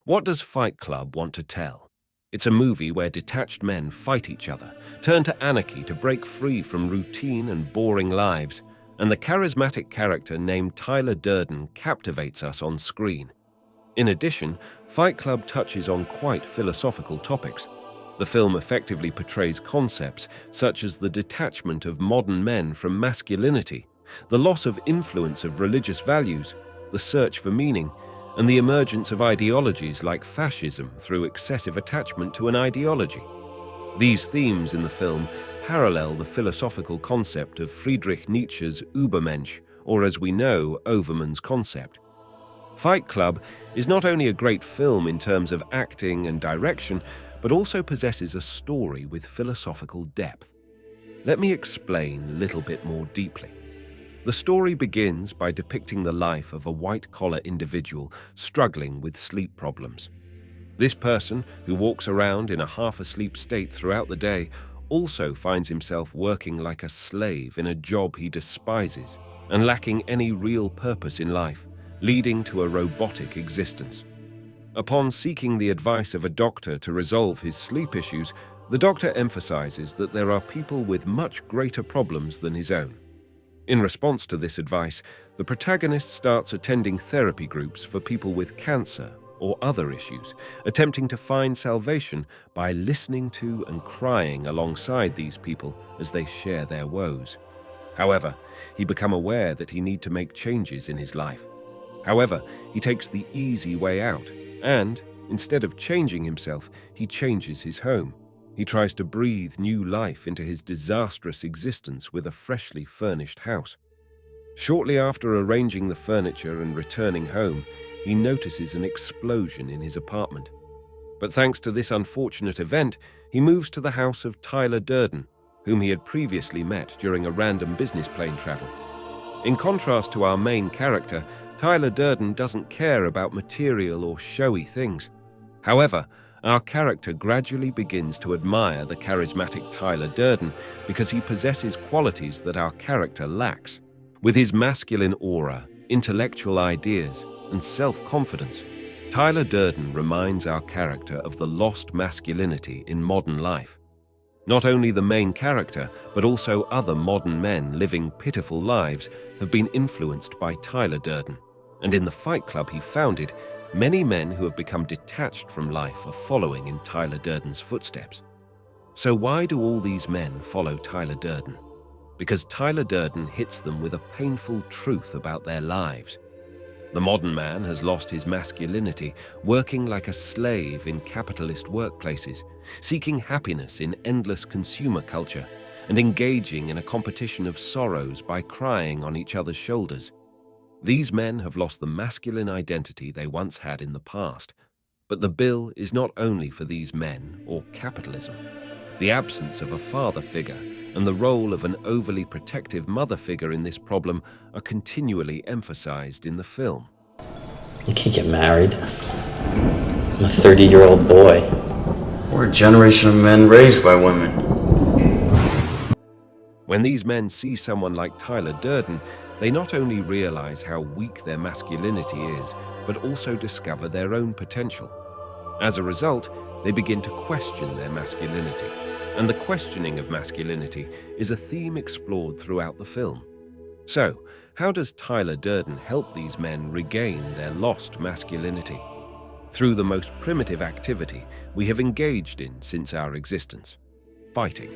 What does Fight Club want to tell? It's a movie where detached men fight each other, turn to anarchy to break free from routine and boring lives, and the charismatic character named Tyler Durden captivates us on screen. In addition, Fight Club touches on quite philosophical topics. The film effectively portrays concepts such as the detachment of modern men from masculinity, the loss of influence of religious values, the search for meaning, and the emergence of ideologies like fascism through excessive attachment to an ideology. These themes in the film parallel the philosophical concept of Friedrich Nietzsche's Übermensch, or as we know, Overman's concept. Fight Club is not only a great film in terms of acting and direction, but also possesses a story with philosophical depth. Let me explain a little bit more deeply. The story begins by depicting the life of a white-collar individual struggling with sleep problems. This person, who walks around in a half-asleep state throughout the day, also finds himself working like a slave in a job he despises and lacking any real purpose in life, leading to a robotic existence. Upon seeking the advice of a doctor to resolve his sleep issues, the doctor emphasizes that there are people with much greater problems than his own. In response to this advice, the protagonist starts attending therapy groups for people with cancer or other issues, attempting to find salvation by listening to and crying alongside these people as they share their woes. However, he becomes aware that he needs to make changes in his life. However, he takes the easy way out, and, instead of changing himself, he changes his home. He tries to breathe new life into his disastrous existence with a freshly furnished house. Shortly after arranging the furniture and returning home, he notices an explosion in his apartment. But thanks to this unfortunate event, he moves to the house of Tyler Durden, whom he had previously met during a random business plane travel. In contrast to our main character, Tyler Durden doesn't care about material or showy things. However, our character gradually begins to admire the charismatic Tyler Durden because he possesses qualities that our character lacks. With his masculine aura, intellectual ideas, and self-confidence, Tyler Durden reminds our character of the lost masculinity in modern life. Not only the main character, but also other modern men living pitiful lives have been influenced by Tyler Durden. And in the Fight Club he founded, many men who have become detached from life are following in Tyler Durden's footsteps. So why do all these men follow Tyler Durden? Because Tyler Durden hits them with a painful truth about their lives. The modern man has lost his masculinity, working like a slave in capitalist workplaces, seeking happiness in endless consumer culture, and engaging in a competition of sorrows by crying on each other's shoulders. These men have lost the masculine identity they once had in the past. But the bill is not only for these men or capitalism. The absence of a father figure and the role of an overly protective mother figure in this problem are continually emphasized in the film. You can't get married. I'm a 30-year-old boy. We're a generation of men raised by women. When these men see someone like Tyler Durden, they not only realize how weak their masculinity is, but also discover their own potential. As a result, they begin to question their masculinity. And the questioning of masculinity is a theme explored throughout the film. So, how does Tyler Durden help these men regain their lost masculinity? Through the most primitive activity we have engaged in since our existence: fighting.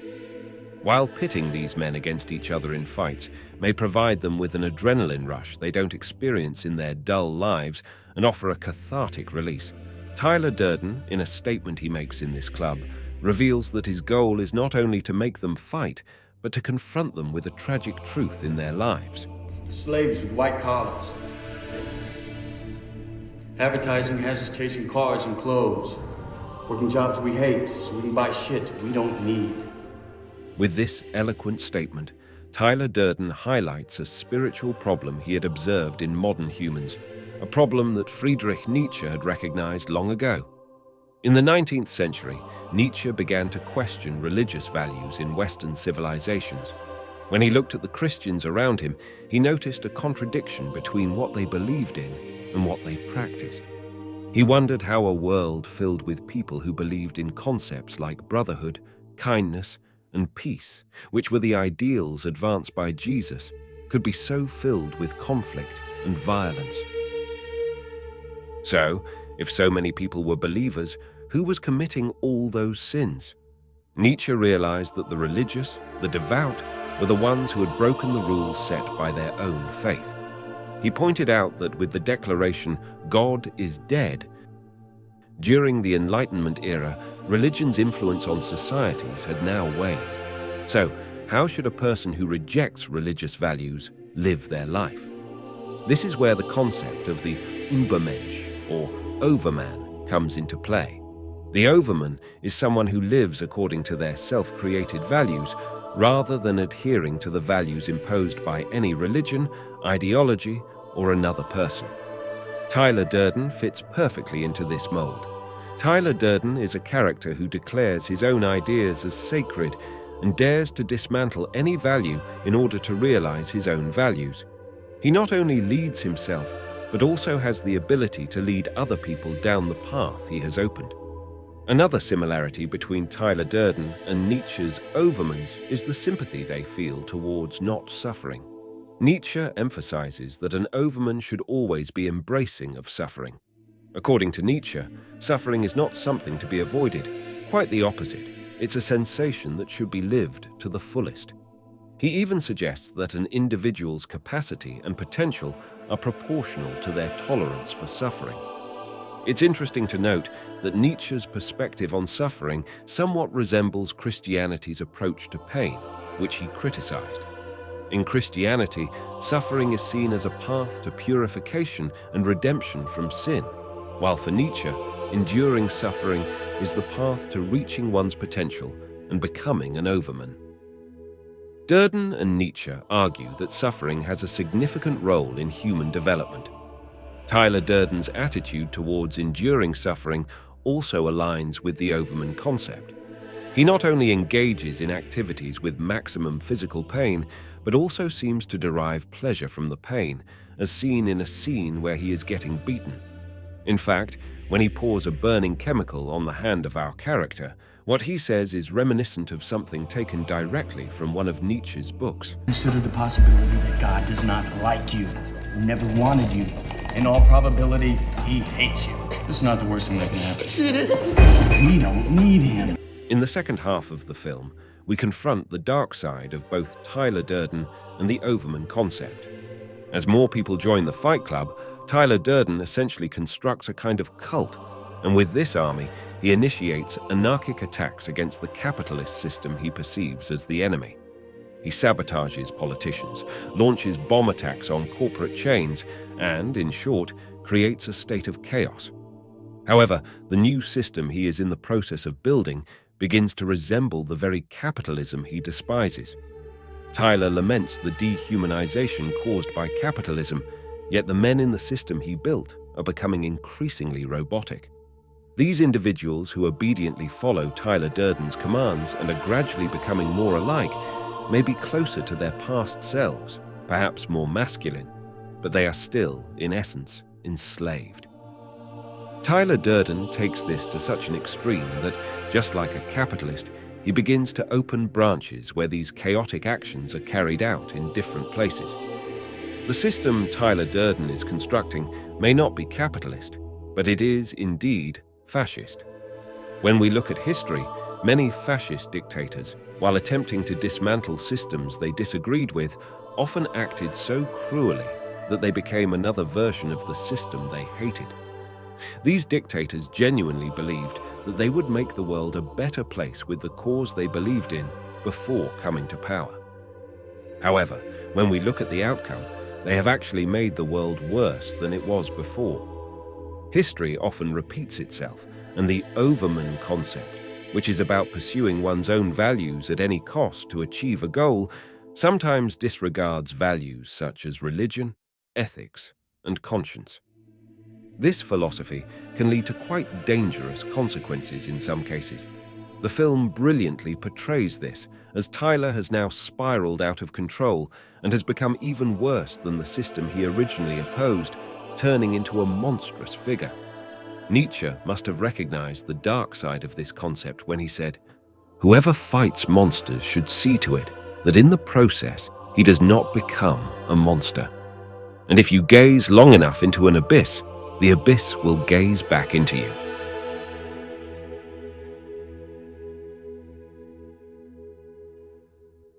While pitting these men against each other in fights may provide them with an adrenaline rush they don't experience in their dull lives and offer a cathartic release, Tyler Durden, in a statement he makes in this club, reveals that his goal is not only to make them fight, but to confront them with a tragic truth in their lives. Slaves with white collars. Advertising has us chasing cars and clothes, working jobs we hate so we can buy shit we don't need. With this eloquent statement, Tyler Durden highlights a spiritual problem he had observed in modern humans, a problem that Friedrich Nietzsche had recognized long ago. In the 19th century, Nietzsche began to question religious values in Western civilizations. When he looked at the Christians around him, he noticed a contradiction between what they believed in and what they practiced. He wondered how a world filled with people who believed in concepts like brotherhood, kindness, and peace, which were the ideals advanced by Jesus, could be so filled with conflict and violence. So, if so many people were believers, who was committing all those sins? Nietzsche realized that the religious, the devout, were the ones who had broken the rules set by their own faith. He pointed out that with the declaration, "God is dead," during the Enlightenment era, religion's influence on societies had now waned. So, how should a person who rejects religious values live their life? This is where the concept of the Übermensch, or Overman, comes into play. The Overman is someone who lives according to their self-created values, rather than adhering to the values imposed by any religion, ideology, or another person. Tyler Durden fits perfectly into this mold. Tyler Durden is a character who declares his own ideas as sacred and dares to dismantle any value in order to realize his own values. He not only leads himself, but also has the ability to lead other people down the path he has opened. Another similarity between Tyler Durden and Nietzsche's Overmans is the sympathy they feel towards not suffering. Nietzsche emphasizes that an Overman should always be embracing of suffering. According to Nietzsche, suffering is not something to be avoided, quite the opposite. It's a sensation that should be lived to the fullest. He even suggests that an individual's capacity and potential are proportional to their tolerance for suffering. It's interesting to note that Nietzsche's perspective on suffering somewhat resembles Christianity's approach to pain, which he criticized. In Christianity, suffering is seen as a path to purification and redemption from sin, while for Nietzsche, enduring suffering is the path to reaching one's potential and becoming an Overman. Durden and Nietzsche argue that suffering has a significant role in human development. Tyler Durden's attitude towards enduring suffering also aligns with the Overman concept. He not only engages in activities with maximum physical pain, but also seems to derive pleasure from the pain, as seen in a scene where he is getting beaten. In fact, when he pours a burning chemical on the hand of our character, what he says is reminiscent of something taken directly from one of Nietzsche's books. Consider the possibility that God does not like you, never wanted you. In all probability, he hates you. This is not the worst thing that can happen. It isn't. We don't need him. In the second half of the film, we confront the dark side of both Tyler Durden and the Overman concept. As more people join the Fight Club, Tyler Durden essentially constructs a kind of cult, and with this army, he initiates anarchic attacks against the capitalist system he perceives as the enemy. He sabotages politicians, launches bomb attacks on corporate chains, and, in short, creates a state of chaos. However, the new system he is in the process of building begins to resemble the very capitalism he despises. Tyler laments the dehumanization caused by capitalism, yet the men in the system he built are becoming increasingly robotic. These individuals who obediently follow Tyler Durden's commands and are gradually becoming more alike may be closer to their past selves, perhaps more masculine, but they are still, in essence, enslaved. Tyler Durden takes this to such an extreme that, just like a capitalist, he begins to open branches where these chaotic actions are carried out in different places. The system Tyler Durden is constructing may not be capitalist, but it is indeed fascist. When we look at history, many fascist dictators, while attempting to dismantle systems they disagreed with, often acted so cruelly that they became another version of the system they hated. These dictators genuinely believed that they would make the world a better place with the cause they believed in before coming to power. However, when we look at the outcome, they have actually made the world worse than it was before. History often repeats itself, and the Overman concept, which is about pursuing one's own values at any cost to achieve a goal, sometimes disregards values such as religion, ethics, and conscience. This philosophy can lead to quite dangerous consequences in some cases. The film brilliantly portrays this, as Tyler has now spiraled out of control and has become even worse than the system he originally opposed, turning into a monstrous figure. Nietzsche must have recognized the dark side of this concept when he said, "Whoever fights monsters should see to it that in the process he does not become a monster. And if you gaze long enough into an abyss, the abyss will gaze back into you."